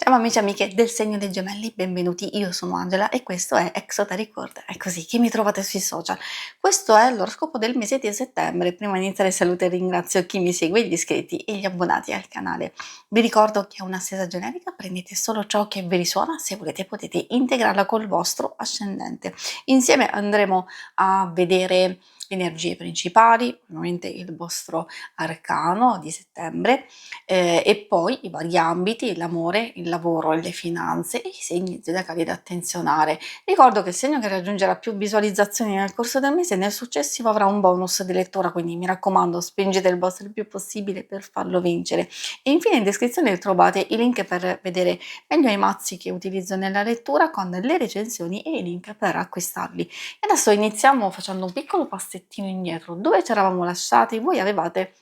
Ciao amici e amiche del segno dei gemelli, benvenuti, io sono Angela e questo è Exoteric World, è così che mi trovate sui social. Questo è l'oroscopo del mese di settembre. Prima di iniziare saluto e ringrazio chi mi segue, gli iscritti e gli abbonati al canale. Vi ricordo che è una stesa generica, prendete solo ciò che vi risuona, se volete potete integrarla col vostro ascendente. Insieme andremo a vedere le energie principali, ovviamente il vostro arcano di settembre, e poi i vari ambiti, l'amore, il lavoro, le finanze e i segni zodiacali da attenzionare. Ricordo che il segno che raggiungerà più visualizzazioni nel corso del mese nel successivo avrà un bonus di lettura, quindi mi raccomando spingete il vostro il più possibile per farlo vincere. E infine in descrizione trovate i link per vedere meglio i mazzi che utilizzo nella lettura con le recensioni e i link per acquistarli. E adesso iniziamo facendo un piccolo passettino indietro. Dove ci eravamo lasciati? Voi avevate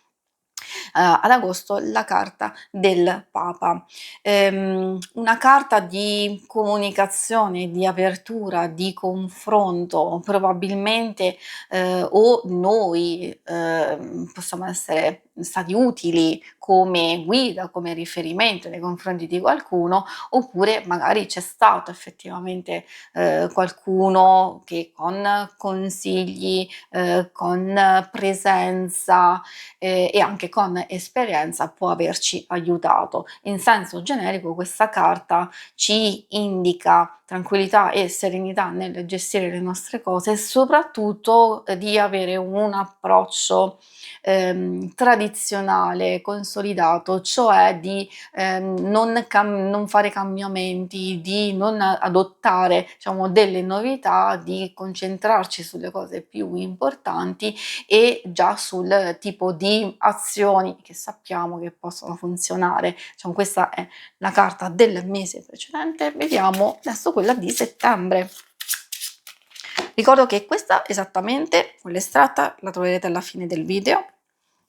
ad agosto la carta del Papa. Una carta di comunicazione, di apertura, di confronto, probabilmente o noi possiamo essere stati utili come guida, come riferimento nei confronti di qualcuno, oppure magari c'è stato effettivamente qualcuno che con consigli, con presenza e anche con esperienza può averci aiutato. In senso generico questa carta ci indica tranquillità e serenità nel gestire le nostre cose e soprattutto di avere un approccio tradizionale, consolidato, cioè di non fare cambiamenti, di non adottare diciamo delle novità, di concentrarci sulle cose più importanti e già sul tipo di azioni che sappiamo che possono funzionare. Diciamo, questa è la carta del mese precedente, vediamo adesso quella di settembre. Ricordo che questa esattamente, quella estratta, la troverete alla fine del video,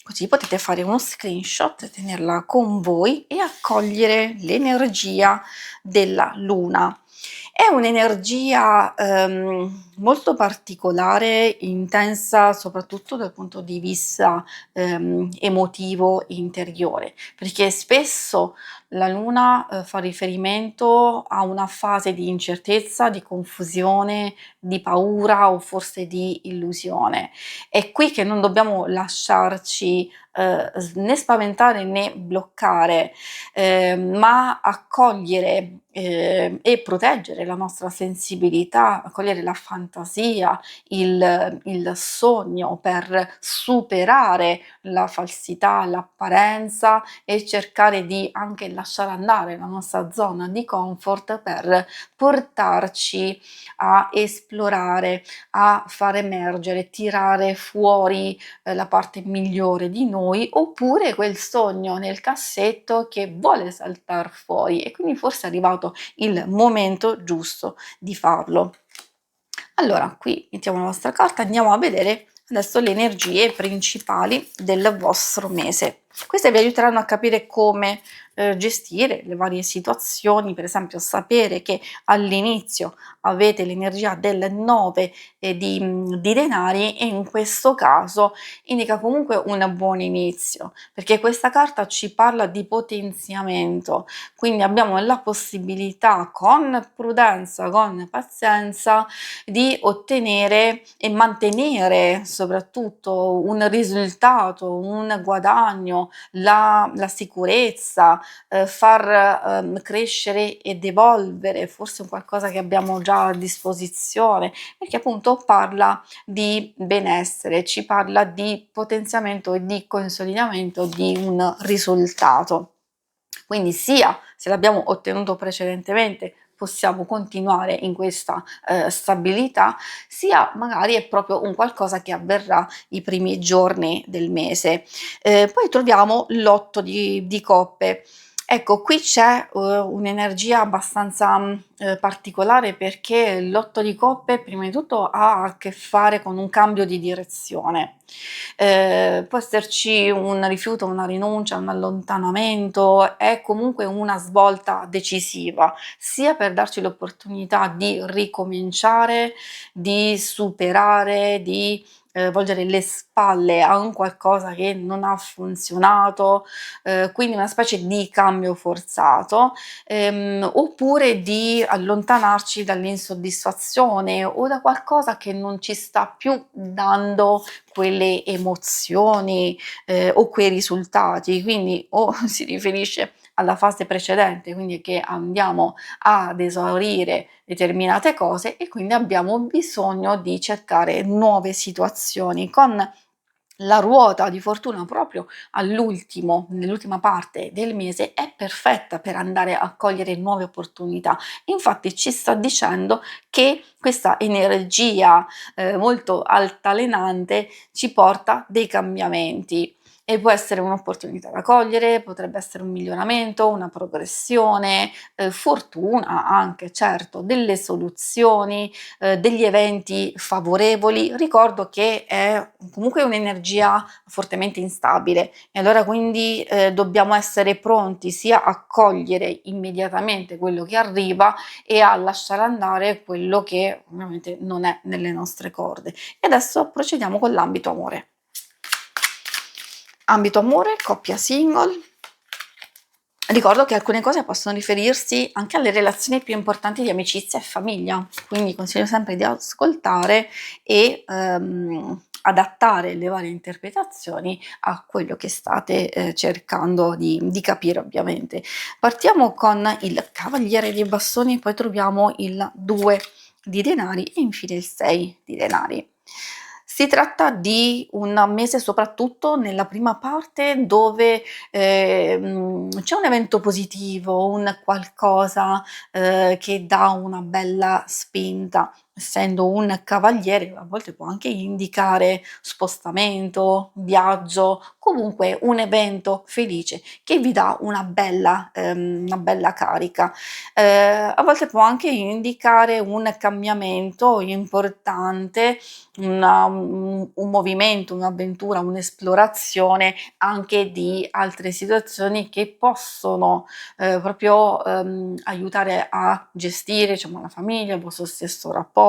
così potete fare uno screenshot, tenerla con voi e accogliere l'energia della luna. È un'energia molto particolare, intensa soprattutto dal punto di vista emotivo interiore, perché spesso la luna fa riferimento a una fase di incertezza, di confusione, di paura o forse di illusione. È qui che non dobbiamo lasciarci né spaventare né bloccare, ma accogliere e proteggere la nostra sensibilità, accogliere la fantasia, il sogno per superare la falsità, l'apparenza e cercare di anche lasciare andare la nostra zona di comfort per portarci a esplorare, a far emergere, tirare fuori la parte migliore di noi, oppure quel sogno nel cassetto che vuole saltar fuori e quindi forse è arrivato il momento giusto di farlo. Allora, qui mettiamo la nostra carta, andiamo a vedere adesso le energie principali del vostro mese. Queste vi aiuteranno a capire come gestire le varie situazioni, per esempio sapere che all'inizio avete l'energia del 9 di denari e in questo caso indica comunque un buon inizio, perché questa carta ci parla di potenziamento, quindi abbiamo la possibilità con prudenza, con pazienza di ottenere e mantenere soprattutto un risultato, un guadagno, la sicurezza, far crescere ed evolvere forse un qualcosa che abbiamo già a disposizione, perché appunto parla di benessere, ci parla di potenziamento e di consolidamento di un risultato. Quindi sia se l'abbiamo ottenuto precedentemente possiamo continuare in questa stabilità, sia magari è proprio un qualcosa che avverrà i primi giorni del mese. Poi troviamo l'otto di coppe. Ecco, qui c'è un'energia abbastanza particolare perché l'otto di coppe prima di tutto ha a che fare con un cambio di direzione. Può esserci un rifiuto, una rinuncia, un allontanamento, è comunque una svolta decisiva, sia per darci l'opportunità di ricominciare, di superare, di volgere le spalle a un qualcosa che non ha funzionato, quindi una specie di cambio forzato, oppure di allontanarci dall'insoddisfazione o da qualcosa che non ci sta più dando quelle emozioni, o quei risultati. Quindi o si riferisce alla fase precedente, quindi che andiamo ad esaurire determinate cose e quindi abbiamo bisogno di cercare nuove situazioni con la ruota di fortuna proprio nell'ultima parte del mese è perfetta per andare a cogliere nuove opportunità. Infatti ci sta dicendo che questa energia molto altalenante ci porta dei cambiamenti e può essere un'opportunità da cogliere, potrebbe essere un miglioramento, una progressione, fortuna anche, certo, delle soluzioni, degli eventi favorevoli. Ricordo che è comunque un'energia fortemente instabile e allora quindi dobbiamo essere pronti sia a cogliere immediatamente quello che arriva e a lasciare andare quello che ovviamente non è nelle nostre corde. E adesso procediamo con l'ambito amore. Ambito amore, coppia single. Ricordo che alcune cose possono riferirsi anche alle relazioni più importanti di amicizia e famiglia, quindi consiglio sempre di ascoltare e adattare le varie interpretazioni a quello che state cercando di capire ovviamente. Partiamo con il Cavaliere di Bastoni, poi troviamo il 2 di denari e infine il 6 di denari. Si tratta di un mese soprattutto nella prima parte dove c'è un evento positivo, un qualcosa che dà una bella spinta. Essendo un cavaliere, a volte può anche indicare spostamento, viaggio, comunque un evento felice che vi dà una bella carica. A volte può anche indicare un cambiamento importante, un movimento, un'avventura, un'esplorazione anche di altre situazioni che possono proprio aiutare a gestire, diciamo, la famiglia, il vostro stesso rapporto,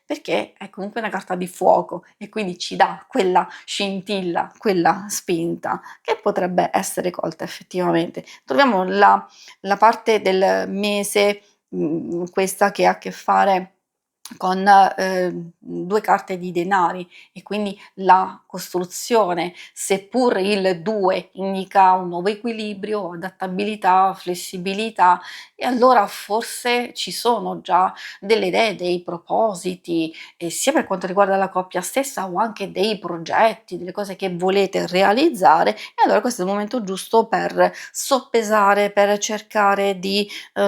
perché è comunque una carta di fuoco e quindi ci dà quella scintilla, quella spinta che potrebbe essere colta effettivamente. Troviamo la parte del mese, questa che ha a che fare con 2 carte di denari e quindi la costruzione, seppur il 2 indica un nuovo equilibrio, adattabilità, flessibilità, e allora forse ci sono già delle idee, dei propositi, sia per quanto riguarda la coppia stessa o anche dei progetti, delle cose che volete realizzare, e allora questo è il momento giusto per soppesare, per cercare di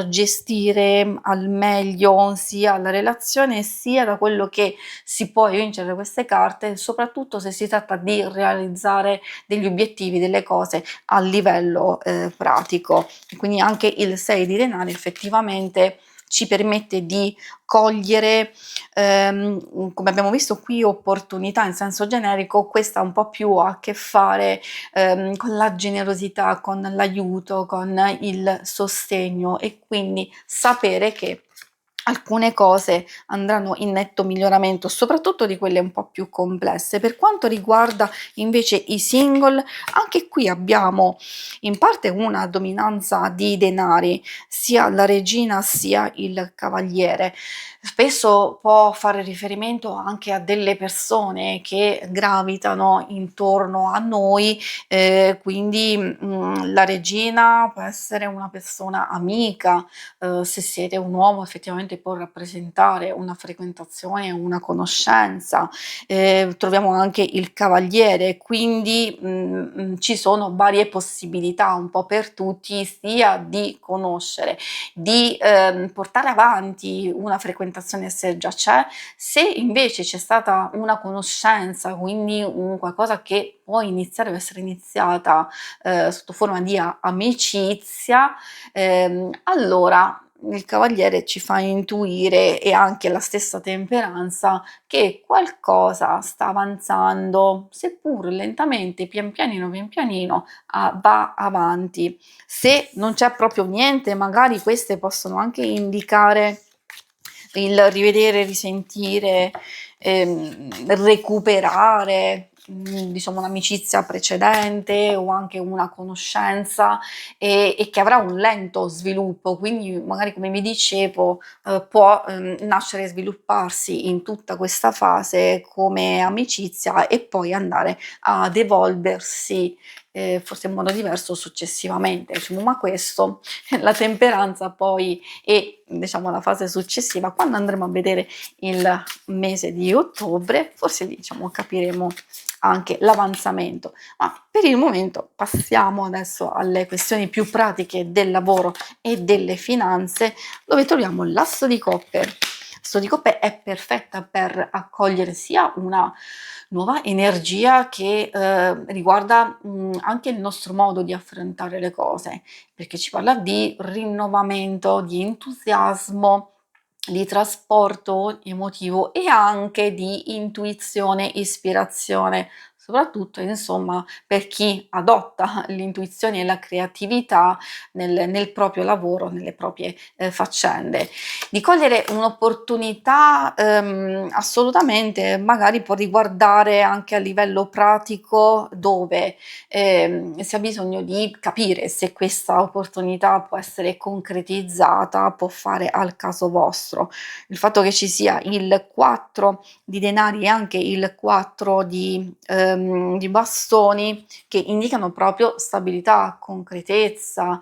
gestire al meglio sia la relazione, sia da quello che si può evincere da queste carte, soprattutto se si tratta di realizzare degli obiettivi, delle cose a livello pratico. E quindi anche il 6 di denari effettivamente ci permette di cogliere, come abbiamo visto qui, opportunità in senso generico. Questa ha un po' più a che fare con la generosità, con l'aiuto, con il sostegno e quindi sapere che alcune cose andranno in netto miglioramento, soprattutto di quelle un po' più complesse. Per quanto riguarda invece i single, anche qui abbiamo in parte una dominanza di denari, sia la regina sia il cavaliere. Spesso può fare riferimento anche a delle persone che gravitano intorno a noi, quindi la regina può essere una persona amica, se siete un uomo effettivamente può rappresentare una frequentazione, una conoscenza. Troviamo anche il cavaliere, quindi ci sono varie possibilità un po' per tutti, sia di conoscere, di portare avanti una frequentazione se già c'è, se invece c'è stata una conoscenza, quindi un qualcosa che può iniziare o essere iniziata sotto forma di amicizia, allora il cavaliere ci fa intuire, e anche la stessa temperanza, che qualcosa sta avanzando, seppur lentamente, pian pianino, va avanti. Se non c'è proprio niente, magari queste possono anche indicare il rivedere, risentire, recuperare, diciamo un'amicizia precedente o anche una conoscenza e che avrà un lento sviluppo, quindi magari come vi dicevo, può, nascere e svilupparsi in tutta questa fase come amicizia e poi andare ad evolversi, forse in modo diverso successivamente. Diciamo, ma questo la temperanza poi e diciamo la fase successiva, quando andremo a vedere il mese di ottobre, forse lì diciamo capiremo anche l'avanzamento. Ma per il momento passiamo adesso alle questioni più pratiche del lavoro e delle finanze, dove troviamo l'asso di coppe. L'asso di coppe è perfetta per accogliere sia una nuova energia che riguarda anche il nostro modo di affrontare le cose, perché ci parla di rinnovamento, di entusiasmo, di trasporto emotivo e anche di intuizione, ispirazione, soprattutto insomma per chi adotta l'intuizione e la creatività nel proprio lavoro, nelle proprie faccende. Di cogliere un'opportunità assolutamente, magari può riguardare anche a livello pratico dove si ha bisogno di capire se questa opportunità può essere concretizzata, può fare al caso vostro. Il fatto che ci sia il 4 di denari e anche il 4 di bastoni che indicano proprio stabilità, concretezza,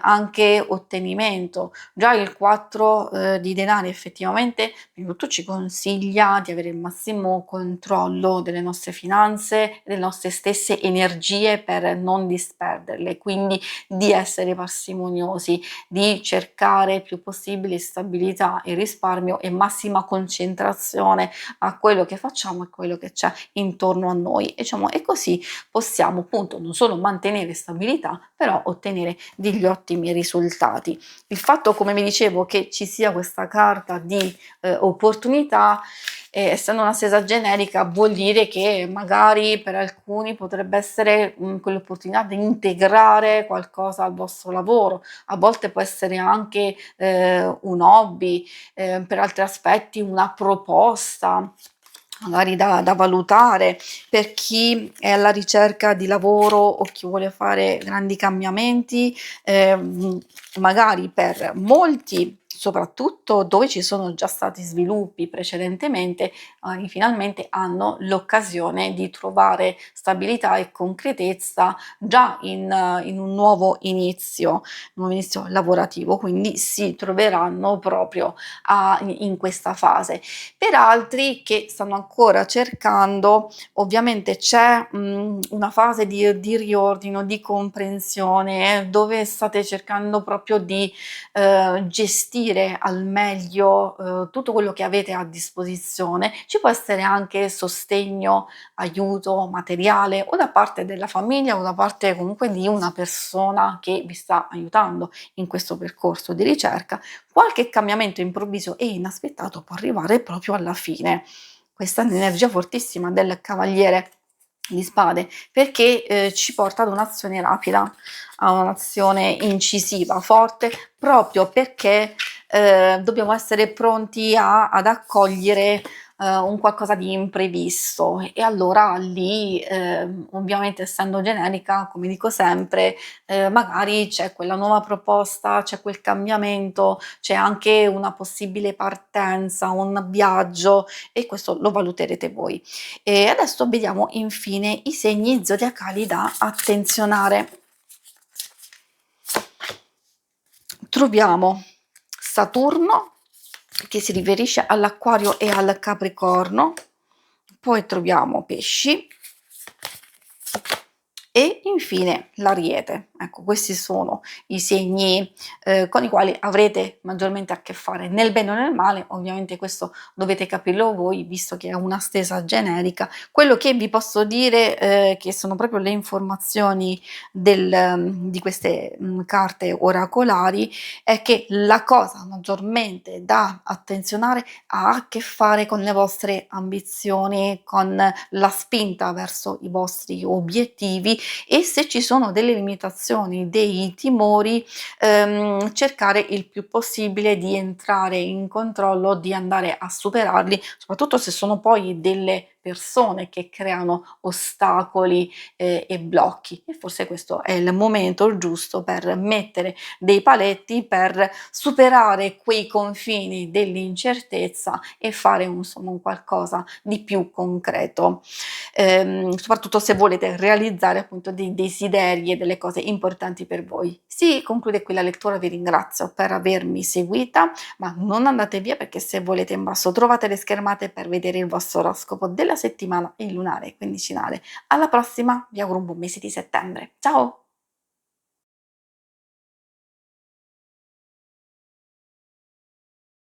anche ottenimento. Già il 4 di denari effettivamente prima di tutto ci consiglia di avere il massimo controllo delle nostre finanze, delle nostre stesse energie per non disperderle, quindi di essere parsimoniosi, di cercare il più possibile stabilità e risparmio e massima concentrazione a quello che facciamo e quello che c'è intorno a noi. E diciamo, e così possiamo appunto non solo mantenere stabilità, però ottenere degli ottimi risultati. Il fatto, come vi dicevo, che ci sia questa carta di opportunità, essendo una stesa generica, vuol dire che magari per alcuni potrebbe essere quell'opportunità di integrare qualcosa al vostro lavoro, a volte può essere anche un hobby, per altri aspetti una proposta magari da valutare per chi è alla ricerca di lavoro o chi vuole fare grandi cambiamenti, magari per molti, soprattutto dove ci sono già stati sviluppi precedentemente, finalmente hanno l'occasione di trovare stabilità e concretezza già in un nuovo inizio lavorativo, quindi si troveranno proprio in questa fase. Per altri che stanno ancora cercando, ovviamente c'è una fase di riordino, di comprensione, dove state cercando proprio di gestire al meglio tutto quello che avete a disposizione. Ci può essere anche sostegno, aiuto materiale o da parte della famiglia o da parte comunque di una persona che vi sta aiutando in questo percorso di ricerca. Qualche cambiamento improvviso e inaspettato può arrivare proprio alla fine. Questa è l'energia fortissima del cavaliere di spade, perché ci porta ad un'azione rapida, a un'azione incisiva, forte, proprio perché dobbiamo essere pronti ad accogliere un qualcosa di imprevisto e allora lì ovviamente essendo generica, come dico sempre, magari c'è quella nuova proposta, c'è quel cambiamento, c'è anche una possibile partenza, un viaggio e questo lo valuterete voi. E adesso vediamo infine i segni zodiacali da attenzionare. Troviamo Saturno che si riferisce all'Acquario e al Capricorno, poi troviamo Pesci e infine l'Ariete. Ecco, questi sono i segni con i quali avrete maggiormente a che fare, nel bene o nel male, ovviamente questo dovete capirlo voi, visto che è una stesa generica. Quello che vi posso dire, che sono proprio le informazioni di queste carte oracolari, è che la cosa maggiormente da attenzionare ha a che fare con le vostre ambizioni, con la spinta verso i vostri obiettivi e se ci sono delle limitazioni, dei timori, cercare il più possibile di entrare in controllo, di andare a superarli, soprattutto se sono poi delle persone che creano ostacoli, e blocchi. E forse questo è il momento giusto per mettere dei paletti, per superare quei confini dell'incertezza e fare insomma un qualcosa di più concreto, soprattutto se volete realizzare appunto dei desideri e delle cose importanti per voi. Si conclude qui la lettura, vi ringrazio per avermi seguita, ma non andate via perché se volete in basso trovate le schermate per vedere il vostro oroscopo della settimana, il lunare e quindicinale. Alla prossima, vi auguro un buon mese di settembre. Ciao!